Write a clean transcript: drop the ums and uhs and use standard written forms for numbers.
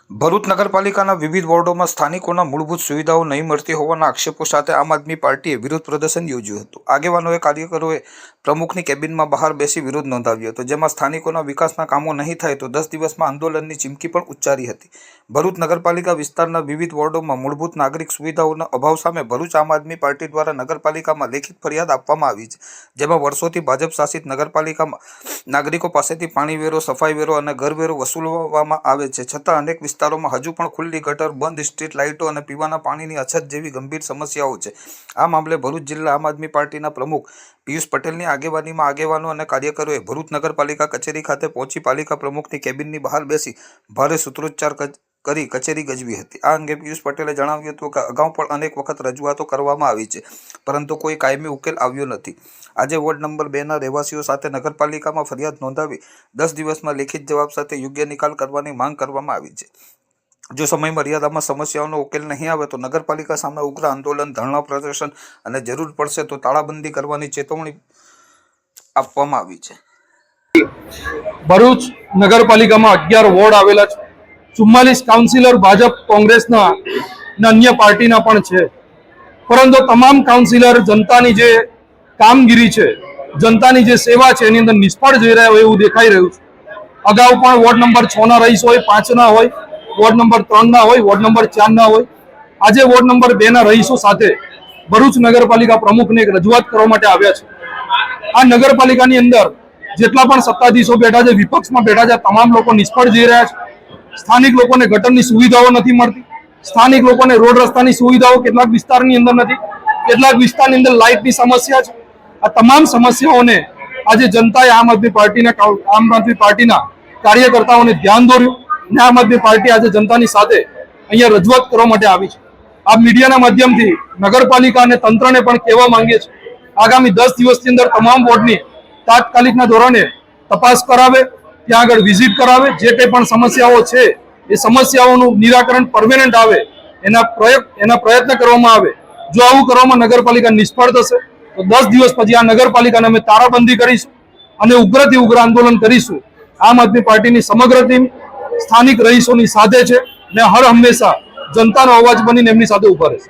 ભરૂચ નગરપાલિકાના વિવિધ વોર્ડોમાં સ્થાનિકોના મૂળભૂત સુવિધાઓ નહીં મળતી હોવાના આક્ષેપો સાથે આમ આદમી પાર્ટીએ વિરોધ પ્રદર્શન યોજ્યું હતું। આગેવાનોએ કાર્યકરોએ પ્રમુખની કેબિનમાં બહાર બેસી વિરોધ નોંધાવ્યો હતો, જેમાં સ્થાનિકોના વિકાસના કામો નહીં થાય તો 10 દિવસમાં આંદોલનની ચીમકી પણ ઉચ્ચારી હતી। ભરૂચ નગરપાલિકા વિસ્તારના વિવિધ વોર્ડોમાં મૂળભૂત નાગરિક સુવિધાઓના અભાવ સામે ભરૂચ આમ આદમી પાર્ટી દ્વારા નગરપાલિકામાં લેખિત ફરિયાદ આપવામાં આવી છે, જેમાં વર્ષોથી ભાજપ શાસિત નગરપાલિકામાં નાગરિકો પાસેથી પાણી વેરો, સફાઈ વેરો અને ઘર વેરો વસૂલવામાં આવે છે, છતાં અનેક વિસ્તારોમાં હજુ પણ ખુલ્લી ગટર, બંધ સ્ટ્રીટ લાઇટો અને પીવાના પાણીની અછત જેવી ગંભીર સમસ્યાઓ છે। આ મામલે ભરૂચ જિલ્લા આમ આદમી પાર્ટીના પ્રમુખ પિયુષ પટેલની આગેવાનીમાં આગેવાનો અને કાર્યકરોએ ભરૂચ નગરપાલિકા કચેરી ખાતે પહોંચી પાલિકા પ્રમુખની કેબિનની બહાર બેસી ભારે સૂત્રોચ્ચાર કરી કચેરી ગજવી હતી। આ અંગે પિયુષ પટેલે જણાવ્યું હતું કે અગાઉ પણ અનેક વખત રજૂઆતો કરવામાં આવી છે, પરંતુ કોઈ કાયમી ઉકેલ આવ્યો નથી। આજે વોર્ડ નંબર 2ના રહેવાસીઓ સાથે નગરપાલિકામાં ફરિયાદ નોંધાવી 10 દિવસમાં લેખિત જવાબ સાથે યોગ્ય નિકાલ કરવાની માંગ કરવામાં આવી છે। જો સમય મર્યાદામાં સમસ્યાઓનો ઉકેલ નહીં આવે તો નગરપાલિકા સામે ઉગ્ર આંદોલન, ધરણા પ્રદર્શન અને જરૂર પડશે તો તાળાબંધી કરવાની ચેતવણી આપવામાં આવી છે। ભરૂચ નગરપાલિકામાં 11 વોર્ડ આવેલા છે। 44 કાઉન્સિલર ભાજપ, કોંગ્રેસના અને અન્ય પાર્ટીના પણ છે, પરંતુ તમામ કાઉન્સિલર જનતાની જે કામગીરી છે, જનતાની જે સેવા છે એની અંદર નિષ્ફળ જઈ રહ્યા હોય એવું દેખાઈ રહ્યું છે। અગાઉ પણ વોર્ડ નંબર 6ના રહીશ હોય, 5ના હોય, વોર્ડ નંબર 3ના હોય, વોર્ડ નંબર 4ના હોય, આજે વોર્ડ નંબર 2ના રહીશો સાથે ભરૂચ નગરપાલિકા પ્રમુખને એક રજૂઆત કરવા માટે આવ્યા છે। આ નગરપાલિકાની અંદર જેટલા પણ સત્તાધીશો બેઠા છે, વિપક્ષમાં બેઠા છે, તમામ લોકો નિષ્ફળ જઈ રહ્યા છે। સ્થાનિક લોકોને ગટરની સુવિધાઓ નથી મળતી, સ્થાનિક લોકોને રોડ રસ્તાની સુવિધાઓ કેટલાક વિસ્તારની અંદર નથી, કેટલાક વિસ્તારની અંદર લાઇટની સમસ્યા છે। આ તમામ સમસ્યાઓને આજે જનતાએ આમ આદમી પાર્ટીના કાર્યકર્તાઓને ધ્યાન દોર્યું અને આમ આદમી પાર્ટી આજે જનતાની સાથે અહીંયા રજૂઆત કરવા માટે આવી છે। આ મીડિયાના માધ્યમથી નગરપાલિકા અને તંત્રને પણ કહેવા માંગીએ છીએ, આગામી 10 દિવસની અંદર તમામ વોર્ડની તાત્કાલિકના ધોરણે તપાસ કરાવે, ત્યાં આગળ વિઝિટ કરાવે, જે કંઈ પણ સમસ્યાઓ છે એ સમસ્યાઓનું નિરાકરણ પરમેનન્ટ આવે એના પ્રયત્ન કરવામાં આવે। જો આવું કરવામાં નગરપાલિકા નિષ્ફળ થશે તો 10 દિવસ પછી આ નગરપાલિકાને અમે તાળાબંધી કરીશું અને ઉગ્રથી ઉગ્ર આંદોલન કરીશું। આમ આદમી પાર્ટીની સમગ્ર ટીમ સ્થાનિક રહીશોની સાથે છે અને હર હંમેશા જનતાનો અવાજ બનીને એમની સાથે ઉભા રહેશે।